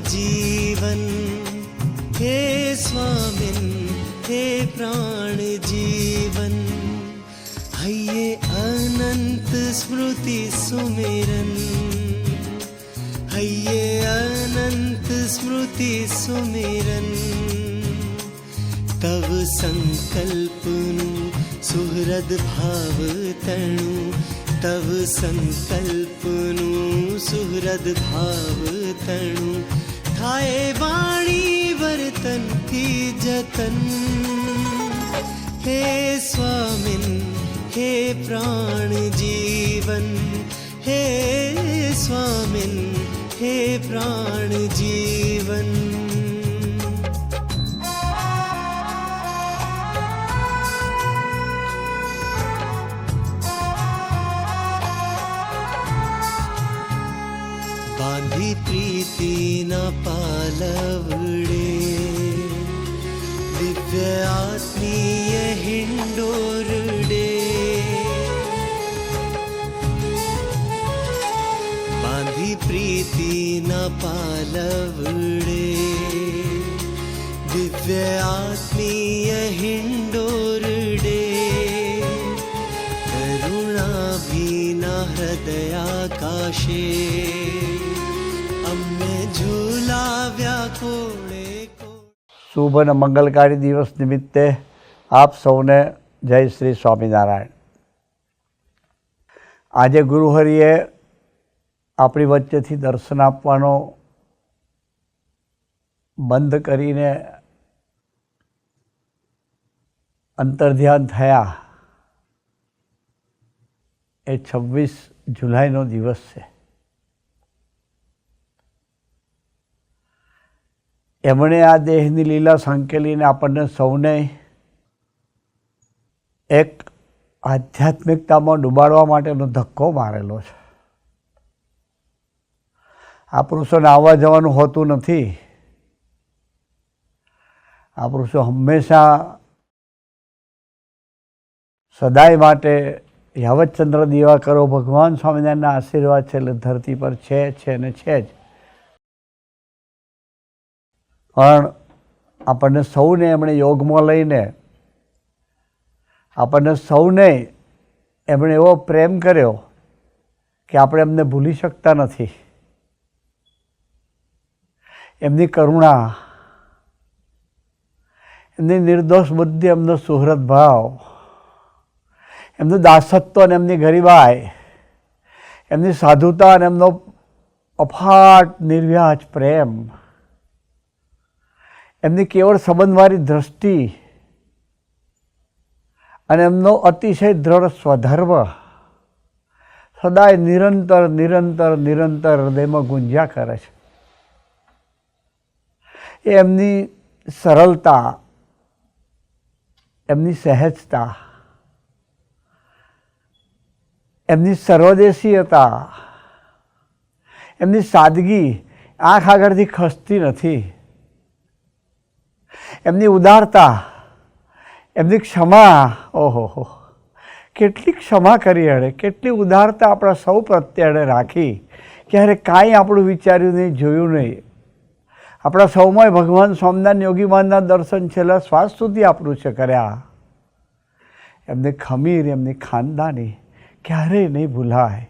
जीवन हे स्वामिन हे प्राण जीवन हये अनंत स्मृति सुमिरन हये अनंत स्मृति सुमिरन तव संकल्पनु सुहृद भाव तणु तव संकल्पनु सुहृद भाव तणु थाए वाणी वर्तन की जतन हे स्वामिन हे प्राण जीवन हे स्वामिन हे प्राण जीवन बांधी प्रीति न पालवड़े दिव्य आत्मीय हिंडोरडे बांधी प्रीति न पालवड़े दिव्य आत्मीय हिंडोरडे करुणा भीना हृदयाकाशे શુભ અને મંગલકારી દિવસ નિમિત્તે આપ સૌને જય શ્રી સ્વામિનારાયણ. આજે ગુરુહરિએ આપણી વચ્ચેથી દર્શન આપવાનો બંધ કરીને અંતર્ધ્યાન થયા એ 26 જુલાઈનો દિવસ છે. એમણે આ દેહની લીલા સંકેલીને આપણને સૌને એક આધ્યાત્મિકતામાં ડૂબાડવા માટેનો ધક્કો મારેલો છે. આ પુરુષોને આવવા જવાનું હોતું નથી. આ પુરુષો હંમેશા સદાય માટે યાવતચંદ્ર દીવા કરો ભગવાન સ્વામિનારાયણના આશીર્વાદ છે એટલે ધરતી પર છે ને છે જ. પણ આપણને સૌને એમણે યોગમાં લઈને આપણને સૌને એમણે એવો પ્રેમ કર્યો કે આપણે એમને ભૂલી શકતા નથી. એમની કરુણા, એમની નિર્દોષ બુદ્ધિ, એમનો સુહૃદ ભાવ, એમનું દાસત્વ અને એમની ગરીબાઈ, એમની સાધુતા અને એમનો અફાટ નિર્વ્યાજ પ્રેમ, એમની કેવળ સંબંધવાળી દ્રષ્ટિ અને એમનો અતિશય દ્રઢ સ્વધર્મ સદાય નિરંતર નિરંતર નિરંતર હૃદયમાં ગુંજ્યા કરે છે. એ એમની સરળતા, એમની સહેજતા, એમની સર્વદેશીયતા, એમની સાદગી આંખ આગળથી ખસતી નથી. એમની ઉદારતા, એમની ક્ષમા, ઓહો કેટલી ક્ષમા કરી એણે, કેટલી ઉદારતા આપણા સૌ પ્રત્યે એણે રાખી. ક્યારે કાંઈ આપણું વિચાર્યું નહીં, જોયું નહીં. આપણા સૌમાં ભગવાન સ્વામિનારાયણ યોગીમાનના દર્શન છેલ્લા શ્વાસ સુધી આપણું છે કર્યા. એમને ખમીર, એમની ખાનદાની ક્યારેય નહીં ભૂલાય.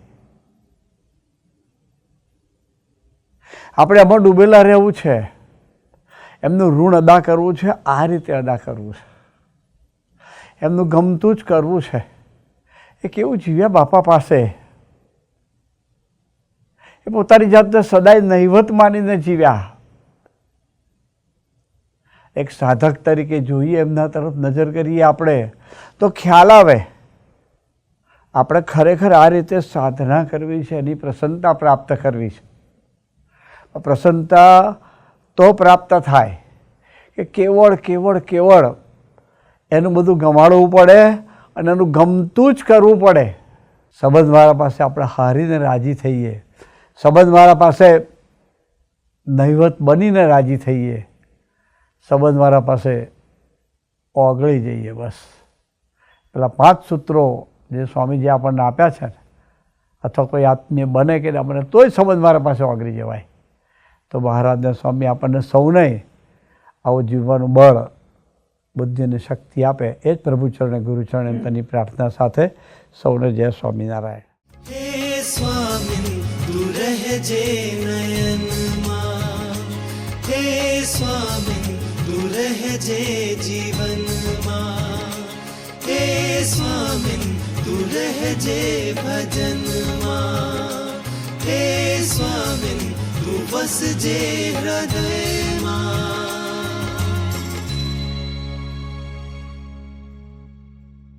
આપણે એમાં ડૂબેલા રહેવું છે. એમનું ઋણ અદા કરવું છે, આ રીતે અદા કરવું છે. એમનું ગમતું જ કરવું છે. એ કેવું જીવ્યા બાપા પાસે. એ પોતાની જાતને સદાય નહિવત માનીને જીવ્યા. એક સાધક તરીકે જોઈએ, એમના તરફ નજર કરીએ આપણે તો ખ્યાલ આવે આપણે ખરેખર આ રીતે સાધના કરવી છે, એની પ્રસન્નતા પ્રાપ્ત કરવી છે. પ્રસન્નતા તો પ્રાપ્ત થાય કે કેવળ એનું બધું ગમાડવું પડે અને એનું ગમતું જ કરવું પડે. સંબંધવાળા પાસે આપણે હારીને રાજી થઈએ, સંબંધવાળા પાસે નહિવત બનીને રાજી થઈએ, સંબંધવાળા પાસે ઓગળી જઈએ. બસ પેલા 5 સૂત્રો જે સ્વામીજી આપણને આપ્યા છે ને, અથવા કોઈ આત્મીય બને કે ના બને તોય સંબંધવાળા પાસે ઓગળી જવાય. તો મહારાજના સ્વામી આપણને સૌને આવું જીવવાનું બળ, બુદ્ધિ અને શક્તિ આપે, એ જ પ્રભુચરણે ગુરુચરણે તેની પ્રાર્થના સાથે સૌને જય સ્વામિનારાયણ. હે સ્વામી તું રહેજે નયનમાં, હે સ્વામી તું રહેજે જીવનમાં, હે સ્વામી તું રહેજે ભજનમાં, હે સ્વામી તું વસજે હૃદયમાં.